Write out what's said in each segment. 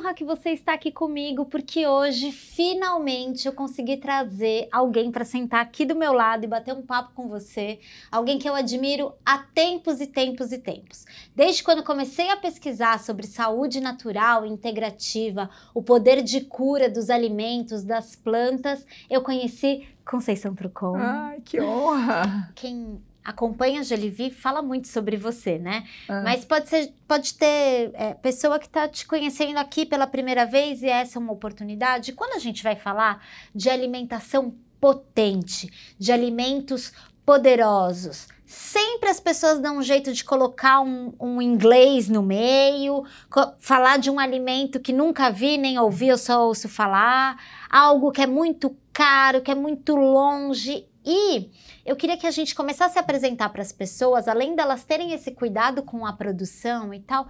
honra que você está aqui comigo, porque hoje, finalmente, eu consegui trazer alguém para sentar aqui do meu lado e bater um papo com você. Alguém que eu admiro há tempos e tempos e tempos. Desde quando comecei a pesquisar sobre saúde natural e integrativa, o poder de cura dos alimentos, das plantas, eu conheci Conceição Trucon. Ai, que honra! Quem acompanha a Jolivi fala muito sobre você, né? Mas pode ter pessoa que está te conhecendo aqui pela primeira vez e essa é uma oportunidade. Quando a gente vai falar de alimentação potente, de alimentos poderosos, sempre as pessoas dão um jeito de colocar um inglês no meio, falar de um alimento que nunca vi nem ouvi, eu só ouço falar, algo que é muito caro, que é muito longe. E eu queria que a gente começasse a apresentar para as pessoas, além delas terem esse cuidado com a produção e tal,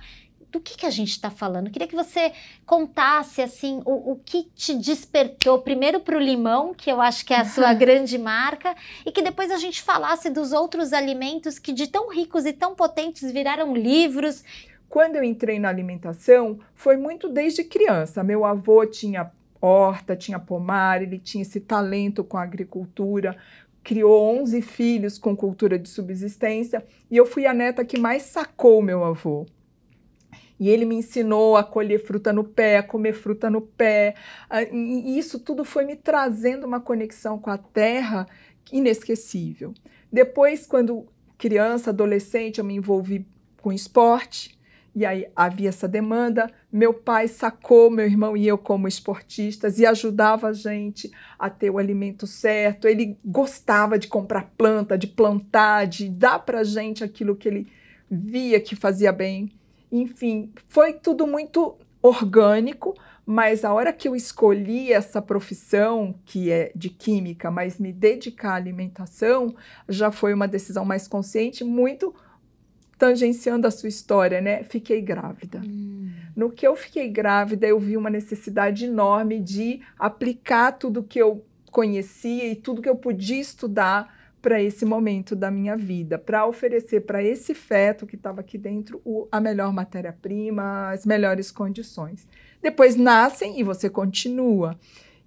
do que a gente está falando. Eu queria que você contasse, assim, o que te despertou, primeiro para o limão, que eu acho que é a sua grande marca, e que depois a gente falasse dos outros alimentos que de tão ricos e tão potentes viraram livros. Quando eu entrei na alimentação, foi muito desde criança. Meu avô tinha horta, tinha pomar, ele tinha esse talento com a agricultura, criou 11 filhos com cultura de subsistência, e eu fui a neta que mais sacou meu avô. E ele me ensinou a colher fruta no pé, a comer fruta no pé, e isso tudo foi me trazendo uma conexão com a terra inesquecível. Depois, quando criança, adolescente, eu me envolvi com esporte, e aí havia essa demanda. Meu pai sacou meu irmão e eu como esportistas e ajudava a gente a ter o alimento certo. Ele gostava de comprar planta, de plantar, de dar para a gente aquilo que ele via que fazia bem. Enfim, foi tudo muito orgânico, mas a hora que eu escolhi essa profissão, que é de química, mas me dedicar à alimentação, já foi uma decisão mais consciente, muito tangenciando a sua história, né? Fiquei grávida. No que eu fiquei grávida, eu vi uma necessidade enorme de aplicar tudo que eu conhecia e tudo que eu podia estudar para esse momento da minha vida, para oferecer para esse feto que estava aqui dentro a melhor matéria-prima, as melhores condições. Depois nascem e você continua.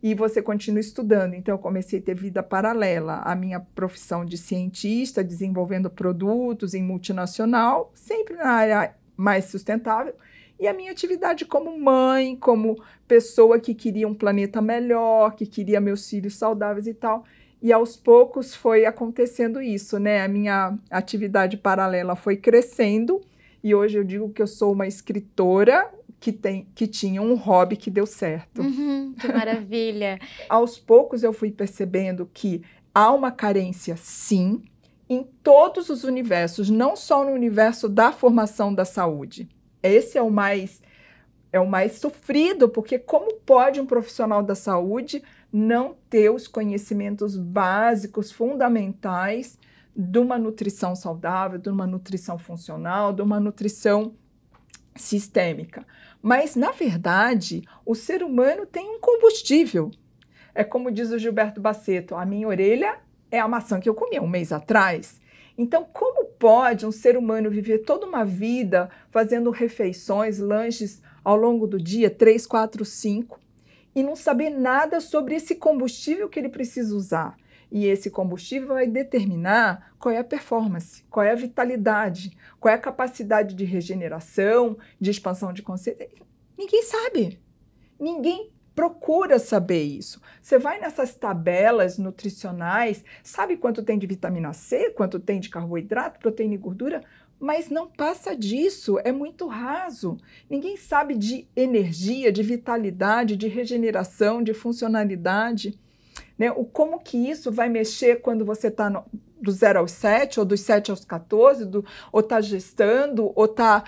E você continua estudando. Então, eu comecei a ter vida paralela à minha profissão de cientista, desenvolvendo produtos em multinacional, sempre na área mais sustentável, e a minha atividade como mãe, como pessoa que queria um planeta melhor, que queria meus filhos saudáveis e tal. E aos poucos foi acontecendo isso, né? A minha atividade paralela foi crescendo, e hoje eu digo que eu sou uma escritora que tinha um hobby que deu certo. Que maravilha! Aos poucos eu fui percebendo que há uma carência, sim, em todos os universos, não só no universo da formação da saúde. Esse é o mais sofrido, porque como pode um profissional da saúde não ter os conhecimentos básicos, fundamentais de uma nutrição saudável, de uma nutrição funcional, de uma nutrição sistêmica? Mas, na verdade, o ser humano tem um combustível. É como diz o Gilberto Baceto, a minha orelha é a maçã que eu comi um mês atrás. Então, como pode um ser humano viver toda uma vida fazendo refeições, lanches ao longo do dia, 3, 4, 5, e não saber nada sobre esse combustível que ele precisa usar? E esse combustível vai determinar qual é a performance, qual é a vitalidade, qual é a capacidade de regeneração, de expansão de consciência. Ninguém sabe. Ninguém procura saber isso. Você vai nessas tabelas nutricionais, sabe quanto tem de vitamina C, quanto tem de carboidrato, proteína e gordura, mas não passa disso, é muito raso. Ninguém sabe de energia, de vitalidade, de regeneração, de funcionalidade. Né? Como que isso vai mexer quando você está do 0 aos 7, ou dos 7 aos 14, ou está gestando, ou está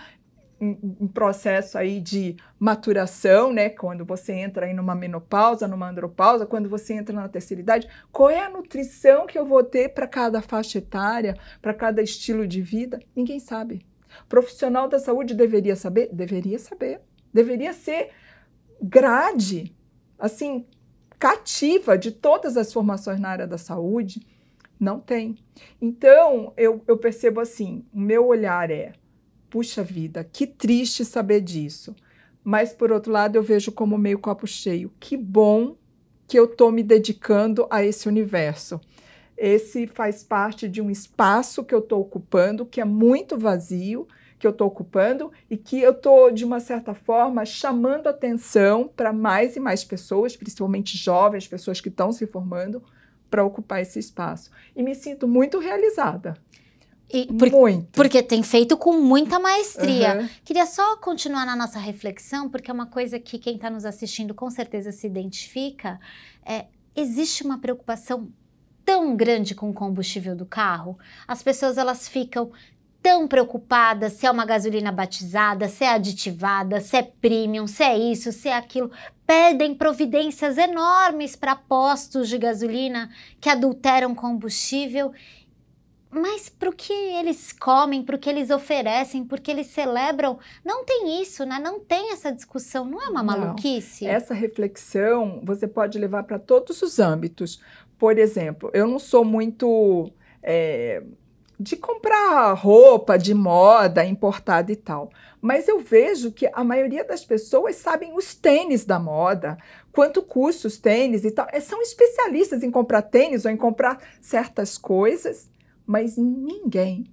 em processo aí de maturação, né? Quando você entra aí numa menopausa, numa andropausa, quando você entra na terceira idade, qual é a nutrição que eu vou ter para cada faixa etária, para cada estilo de vida? Ninguém sabe. O profissional da saúde deveria saber? Deveria saber. Deveria ser grade, assim, cativa de todas as formações na área da saúde. Não tem. Então, eu percebo assim, o meu olhar é: puxa vida, que triste saber disso. mas, por outro lado, eu vejo como meio copo cheio. Que bom que eu estou me dedicando a esse universo. Esse faz parte de um espaço que eu estou ocupando, que é muito vazio, que eu estou ocupando e que eu estou, de uma certa forma, chamando atenção para mais e mais pessoas, principalmente jovens, pessoas que estão se formando, para ocupar esse espaço. E me sinto muito realizada. Muito. Porque tem feito com muita maestria. Queria só continuar na nossa reflexão, porque é uma coisa que quem está nos assistindo com certeza se identifica. Existe uma preocupação tão grande com o combustível do carro. As pessoas, elas ficam tão preocupadas se é uma gasolina batizada, se é aditivada, se é premium, se é isso, se é aquilo. Pedem providências enormes para postos de gasolina que adulteram combustível. Mas para o que eles comem, para o que eles oferecem, para o que eles celebram, não tem isso, né? Não tem essa discussão, não é uma maluquice? Essa reflexão você pode levar para todos os âmbitos. Por exemplo, eu não sou muito de comprar roupa de moda importada e tal, mas eu vejo que a maioria das pessoas sabem os tênis da moda, quanto custa os tênis e tal. São especialistas em comprar tênis ou em comprar certas coisas. Mas ninguém,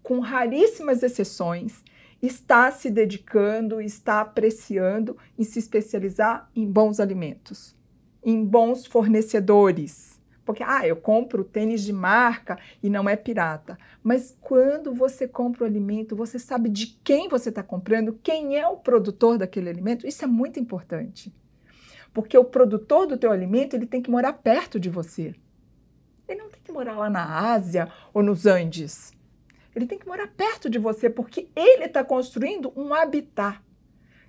com raríssimas exceções, está se dedicando, está apreciando em se especializar em bons alimentos, em bons fornecedores. Porque, eu compro tênis de marca e não é pirata. Mas quando você compra o alimento, você sabe de quem você está comprando, quem é o produtor daquele alimento. Isso é muito importante. Porque o produtor do teu alimento, ele tem que morar perto de você. Ele não tem que morar lá na Ásia ou nos Andes. Ele tem que morar perto de você, porque ele está construindo um habitat,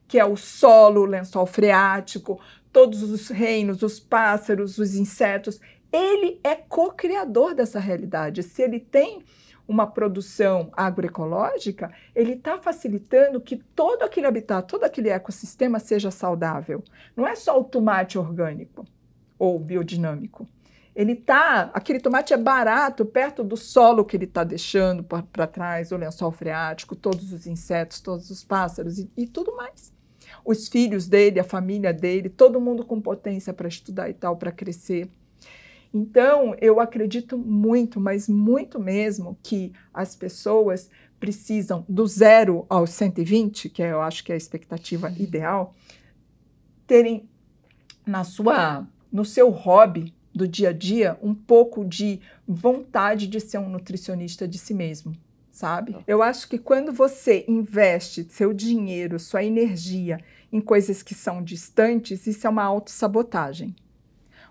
que é o solo, o lençol freático, todos os reinos, os pássaros, os insetos. Ele é co-criador dessa realidade. Se ele tem uma produção agroecológica, ele está facilitando que todo aquele habitat, todo aquele ecossistema seja saudável. Não é só o tomate orgânico ou biodinâmico. Aquele tomate é barato perto do solo que ele está deixando para trás, o lençol freático, todos os insetos, todos os pássaros e tudo mais. Os filhos dele, a família dele, todo mundo com potência para estudar e tal, para crescer. Então, eu acredito muito, mas muito mesmo, que as pessoas precisam do 0 aos 120, que eu acho que é a expectativa ideal, terem no seu hobby do dia a dia um pouco de vontade de ser um nutricionista de si mesmo, sabe? Eu acho que quando você investe seu dinheiro, sua energia em coisas que são distantes, isso é uma autossabotagem.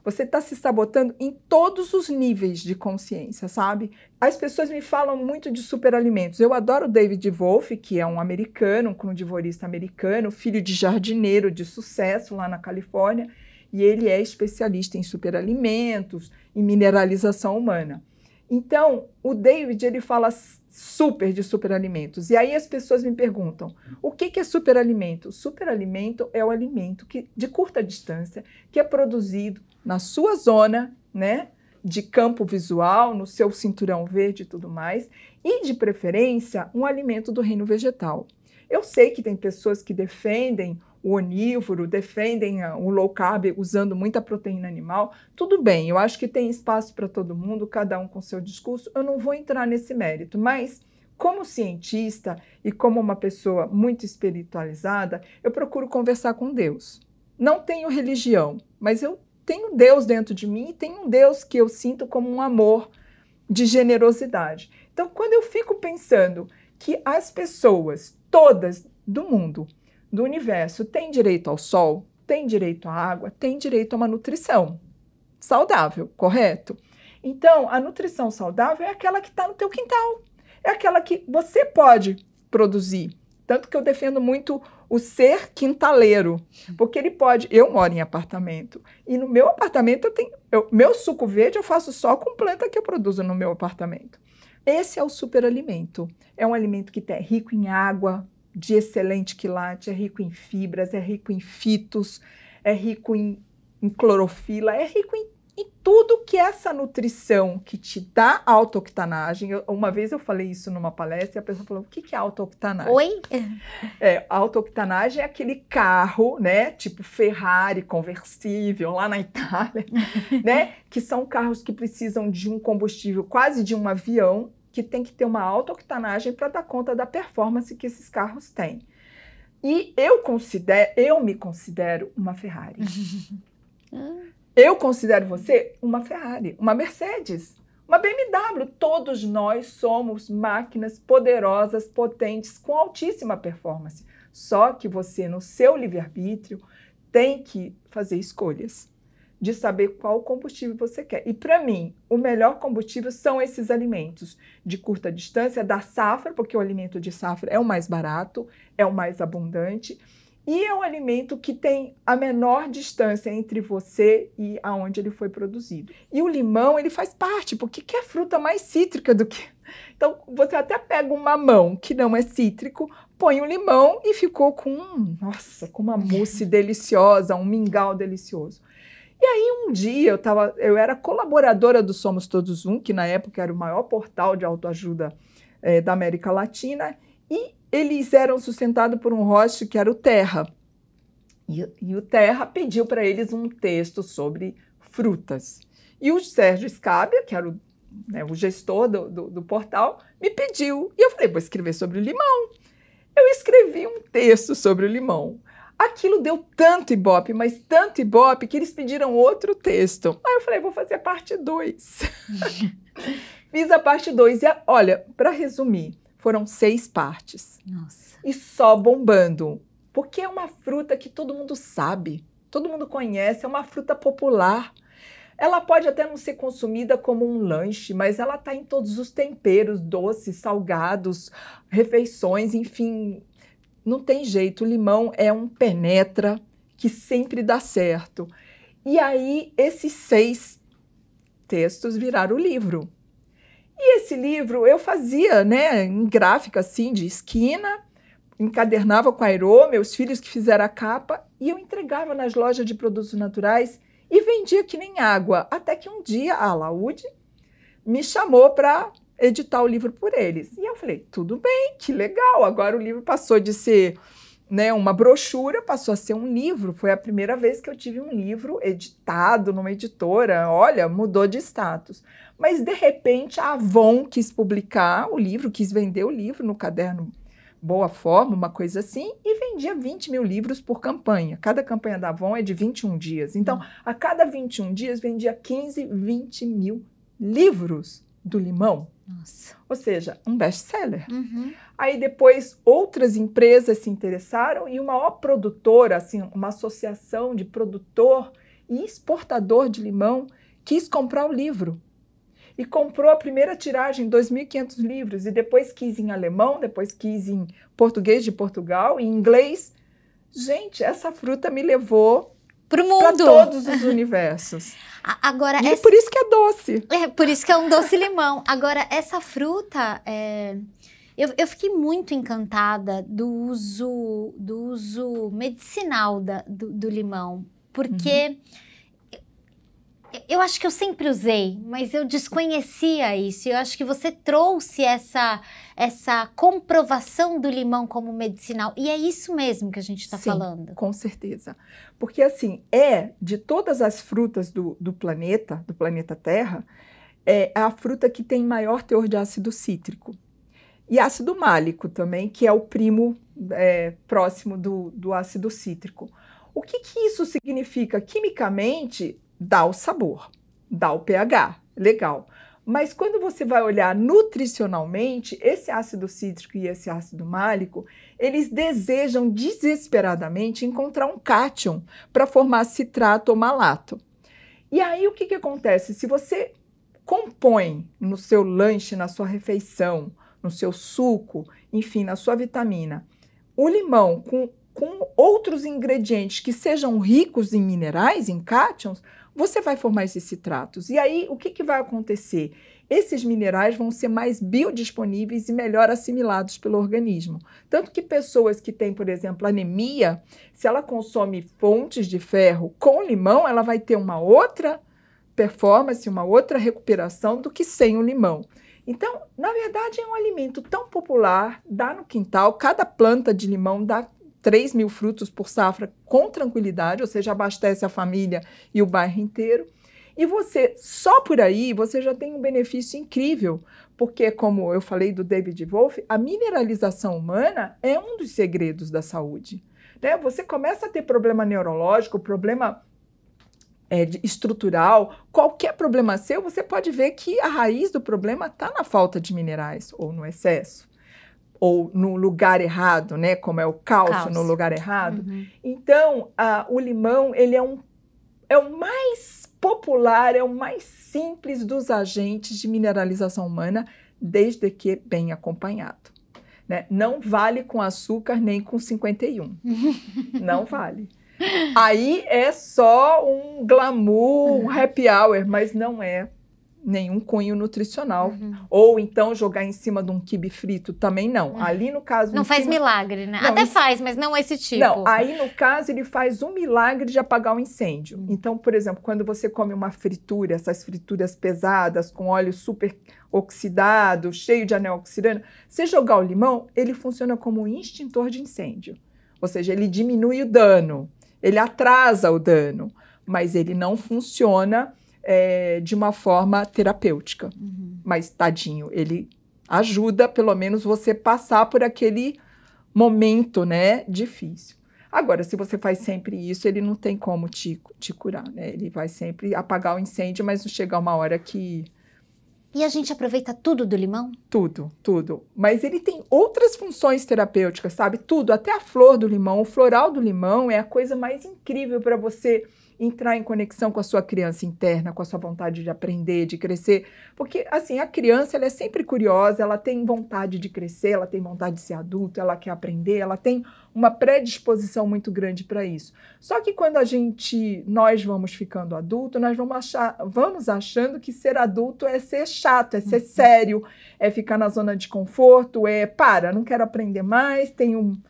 Você está se sabotando em todos os níveis de consciência, sabe? As pessoas me falam muito de superalimentos. Eu adoro o David Wolfe, que é um americano, um crudivorista americano, filho de jardineiro de sucesso lá na Califórnia, e ele é especialista em superalimentos, em mineralização humana. Então, o David, ele fala super de superalimentos. E aí as pessoas me perguntam, o que é superalimento? Superalimento é o alimento de curta distância, que é produzido na sua zona, né, de campo visual, no seu cinturão verde e tudo mais, e de preferência um alimento do reino vegetal. Eu sei que tem pessoas que defendem o onívoro, defendem o low carb usando muita proteína animal. Tudo bem, eu acho que tem espaço para todo mundo, cada um com seu discurso. Eu não vou entrar nesse mérito, mas como cientista e como uma pessoa muito espiritualizada, eu procuro conversar com Deus. Não tenho religião, mas eu tenho Deus dentro de mim e tenho um Deus que eu sinto como um amor de generosidade. Então, quando eu fico pensando que as pessoas todas do mundo, do universo, têm direito ao sol, têm direito à água, têm direito a uma nutrição saudável, correto? Então, a nutrição saudável é aquela que está no teu quintal, é aquela que você pode produzir. Tanto que eu defendo muito o ser quintaleiro, porque ele pode... Eu moro em apartamento, e no meu apartamento meu suco verde eu faço só com planta que eu produzo no meu apartamento. Esse é o superalimento. É um alimento que é rico em água, de excelente quilate, é rico em fibras, é rico em fitos, é rico em clorofila, é rico em e tudo que essa nutrição que te dá auto-octanagem, uma vez eu falei isso numa palestra e a pessoa falou, o que é auto-octanagem? Oi? Auto-octanagem é aquele carro, né, tipo Ferrari conversível lá na Itália, né, que são carros que precisam de um combustível quase de um avião, que tem que ter uma auto-octanagem para dar conta da performance que esses carros têm. E eu me considero uma Ferrari. Eu considero você uma Ferrari, uma Mercedes, uma BMW. Todos nós somos máquinas poderosas, potentes, com altíssima performance. Só que você, no seu livre-arbítrio, tem que fazer escolhas de saber qual combustível você quer. E, para mim, o melhor combustível são esses alimentos de curta distância, da safra, porque o alimento de safra é o mais barato, é o mais abundante, e é um alimento que tem a menor distância entre você e aonde ele foi produzido. E o limão, ele faz parte, porque que é fruta mais cítrica do que... Então, você até pega um mamão que não é cítrico, põe um limão e ficou com, com uma mousse deliciosa, um mingau delicioso. E aí, um dia, eu era colaboradora do Somos Todos Um, que na época era o maior portal de autoajuda da América Latina, e eles eram sustentados por um host que era o Terra. E o Terra pediu para eles um texto sobre frutas. E o Sérgio Scabia, que era o gestor do portal, me pediu. E eu falei, vou escrever sobre o limão. Eu escrevi um texto sobre o limão. Aquilo deu tanto ibope, mas tanto ibope, que eles pediram outro texto. Aí eu falei, vou fazer a parte 2. Fiz a parte 2. E olha, para resumir, foram 6 partes. Nossa. E só bombando. Porque é uma fruta que todo mundo sabe, todo mundo conhece, é uma fruta popular. Ela pode até não ser consumida como um lanche, mas ela está em todos os temperos, doces, salgados, refeições, enfim... Não tem jeito, o limão é um penetra que sempre dá certo. E aí, esses 6 textos viraram o livro. E esse livro eu fazia, né, em gráfica assim, de esquina, encadernava com a Airô, meus filhos que fizeram a capa, e eu entregava nas lojas de produtos naturais e vendia que nem água. Até que um dia a Alaúde me chamou para editar o livro por eles. E eu falei, tudo bem, que legal, agora o livro passou de ser, né, uma brochura, passou a ser um livro. Foi a primeira vez que eu tive um livro editado numa editora. Olha, mudou de status. Mas, de repente, a Avon quis publicar o livro, quis vender o livro no caderno Boa Forma, uma coisa assim, e vendia 20 mil livros por campanha. Cada campanha da Avon é de 21 dias. Então, a cada 21 dias, vendia 15, 20 mil livros do limão. Nossa. Ou seja, um best-seller. Uhum. Aí depois outras empresas se interessaram e uma maior produtora, assim, uma associação de produtor e exportador de limão quis comprar o livro. E comprou a primeira tiragem, 2.500 livros, e depois quis em alemão, depois quis em português de Portugal, em inglês. Gente, essa fruta me levou para o mundo, para todos os universos. Agora, e por isso que é doce. É, por isso que é um doce limão. Agora, essa fruta, eu fiquei muito encantada do uso medicinal do limão, porque eu acho que eu sempre usei, mas eu desconhecia isso. Eu acho que você trouxe essa comprovação do limão como medicinal. E é isso mesmo que a gente está falando. Com certeza. Porque, assim, de todas as frutas do planeta Terra, é a fruta que tem maior teor de ácido cítrico. E ácido málico também, que é o primo próximo do ácido cítrico. O que isso significa? Quimicamente, dá o sabor, dá o pH, legal. Mas quando você vai olhar nutricionalmente, esse ácido cítrico e esse ácido málico, eles desejam desesperadamente encontrar um cátion para formar citrato ou malato. E aí o que acontece? Se você compõe no seu lanche, na sua refeição, no seu suco, enfim, na sua vitamina, o limão com outros ingredientes que sejam ricos em minerais, em cátions, você vai formar esses citratos. E aí, o que vai acontecer? Esses minerais vão ser mais biodisponíveis e melhor assimilados pelo organismo. Tanto que pessoas que têm, por exemplo, anemia, se ela consome fontes de ferro com limão, ela vai ter uma outra performance, uma outra recuperação do que sem o limão. Então, na verdade, é um alimento tão popular, dá no quintal, cada planta de limão dá 3.000 frutos por safra com tranquilidade, ou seja, abastece a família e o bairro inteiro. E você, só por aí, você já tem um benefício incrível, porque, como eu falei do David Wolff, a mineralização humana é um dos segredos da saúde. Né? Você começa a ter problema neurológico, problema estrutural, qualquer problema seu, você pode ver que a raiz do problema está na falta de minerais, ou no excesso, ou no lugar errado, né? Como é o cálcio no lugar errado. Uhum. Então, o limão, ele é o mais popular, é o mais simples dos agentes de mineralização humana, desde que bem acompanhado. Né? Não vale com açúcar nem com 51. Não vale. Aí é só um glamour, um happy hour, mas não é nenhum cunho nutricional. Ou então jogar em cima de um quibe frito, também não. Ali no caso... Não faz milagre, né? Não, até faz, mas não esse tipo. Não, aí no caso ele faz um milagre de apagar o incêndio. Então, por exemplo, quando você come uma fritura, essas frituras pesadas, com óleo super oxidado, cheio de anel oxidano, você jogar o limão, ele funciona como um extintor de incêndio. Ou seja, ele diminui o dano. Ele atrasa o dano, mas ele não funciona de uma forma terapêutica. Mas, tadinho, ele ajuda, pelo menos, você passar por aquele momento, né, difícil. Agora, se você faz sempre isso, ele não tem como te curar, né? Ele vai sempre apagar o incêndio, mas não chega uma hora que... E a gente aproveita tudo do limão? Tudo, tudo. Mas ele tem outras funções terapêuticas, sabe? Tudo, até a flor do limão, o floral do limão é a coisa mais incrível para você entrar em conexão com a sua criança interna, com a sua vontade de aprender, de crescer. Porque, assim, a criança, ela é sempre curiosa, ela tem vontade de crescer, ela tem vontade de ser adulto, ela quer aprender, ela tem uma predisposição muito grande para isso. Só que quando nós vamos ficando adulto, nós vamos achando que ser adulto é ser chato, é ser sério, é ficar na zona de conforto, não quero aprender mais, tenho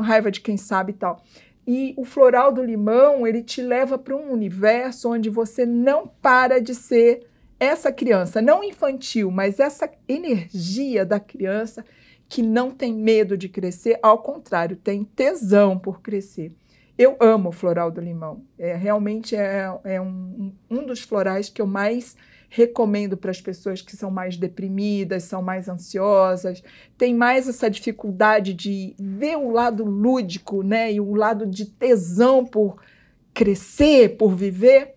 raiva de quem sabe e tal. E o floral do limão, ele te leva para um universo onde você não para de ser essa criança, não infantil, mas essa energia da criança que não tem medo de crescer, ao contrário, tem tesão por crescer. Eu amo o floral do limão. Realmente é um dos florais que eu mais recomendo para as pessoas que são mais deprimidas, são mais ansiosas, tem mais essa dificuldade de ver o lado lúdico, né, e o lado de tesão por crescer, por viver.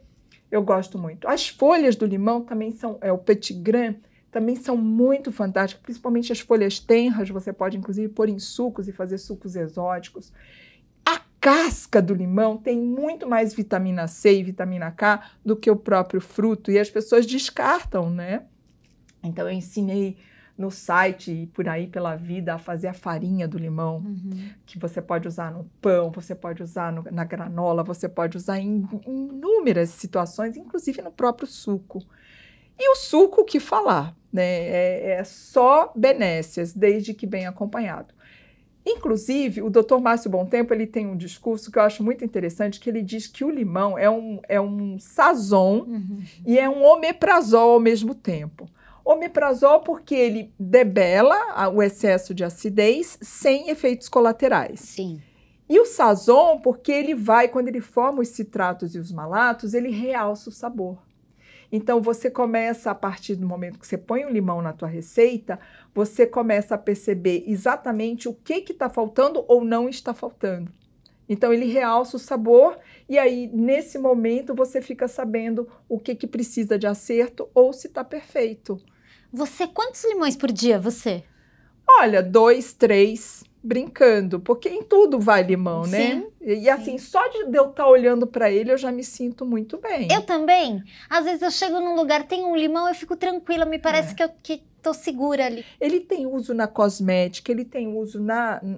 Eu gosto muito. As folhas do limão também são, o petit grain, também são muito fantásticas, principalmente as folhas tenras, você pode inclusive pôr em sucos e fazer sucos exóticos. A casca do limão tem muito mais vitamina C e vitamina K do que o próprio fruto, e as pessoas descartam, né? Então, eu ensinei no site e por aí pela vida a fazer a farinha do limão, que você pode usar no pão, você pode usar na granola, você pode usar em inúmeras situações, inclusive no próprio suco. E o suco, o que falar, né? É só benécias, desde que bem acompanhado. Inclusive, o Dr. Márcio Bontempo, ele tem um discurso que eu acho muito interessante, que ele diz que o limão é um sazon e é um omeprazol ao mesmo tempo. Omeprazol porque ele debela o excesso de acidez sem efeitos colaterais. Sim. E o sazon porque ele vai, quando ele forma os citratos e os malatos, ele realça o sabor. Então, você começa, a partir do momento que você põe o limão na tua receita, você começa a perceber exatamente o que está faltando ou não está faltando. Então, ele realça o sabor e aí, nesse momento, você fica sabendo o que precisa de acerto ou se está perfeito. Quantos limões por dia, você? Olha, 2, 3... brincando, porque em tudo vai limão, né? Sim, e assim, só de eu estar olhando para ele, eu já me sinto muito bem. Eu também. Às vezes eu chego num lugar, tem um limão, eu fico tranquila, me parece que tô segura ali. Ele tem uso na cosmética, ele tem uso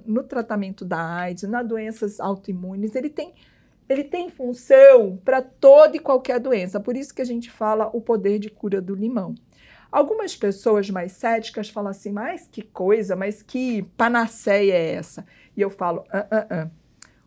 no tratamento da AIDS, nas doenças autoimunes, ele tem função para toda e qualquer doença, por isso que a gente fala o poder de cura do limão. Algumas pessoas mais céticas falam assim, mas que coisa, mas que panaceia é essa? E eu falo,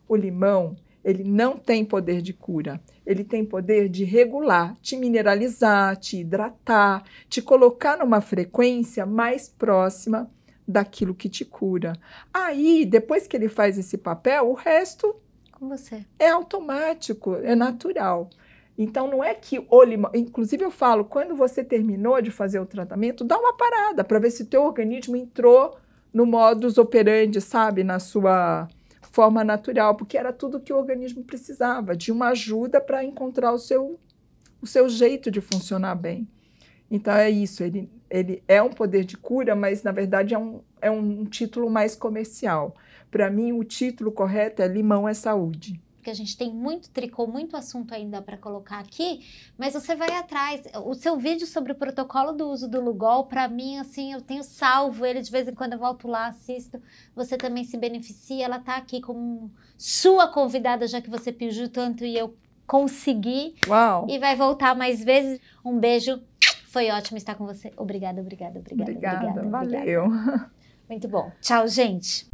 o limão, ele não tem poder de cura. Ele tem poder de regular, te mineralizar, te hidratar, te colocar numa frequência mais próxima daquilo que te cura. Aí, depois que ele faz esse papel, o resto com você é automático, é natural. Então, não é que o limão... Inclusive, eu falo, quando você terminou de fazer o tratamento, dá uma parada para ver se o teu organismo entrou no modus operandi, sabe? Na sua forma natural, porque era tudo que o organismo precisava, de uma ajuda para encontrar o seu jeito de funcionar bem. Então, é isso. Ele é um poder de cura, mas, na verdade, é um título mais comercial. Para mim, o título correto é Limão é Saúde. Porque a gente tem muito tricô, muito assunto ainda para colocar aqui, mas você vai atrás. O seu vídeo sobre o protocolo do uso do Lugol, para mim, assim, eu tenho salvo ele, de vez em quando eu volto lá, assisto. Você também se beneficia, ela tá aqui como sua convidada, já que você pediu tanto e eu consegui. Uau! E vai voltar mais vezes. Um beijo, foi ótimo estar com você. Obrigada, obrigada, obrigada. Obrigada, obrigada, valeu. Obrigada. Muito bom. Tchau, gente.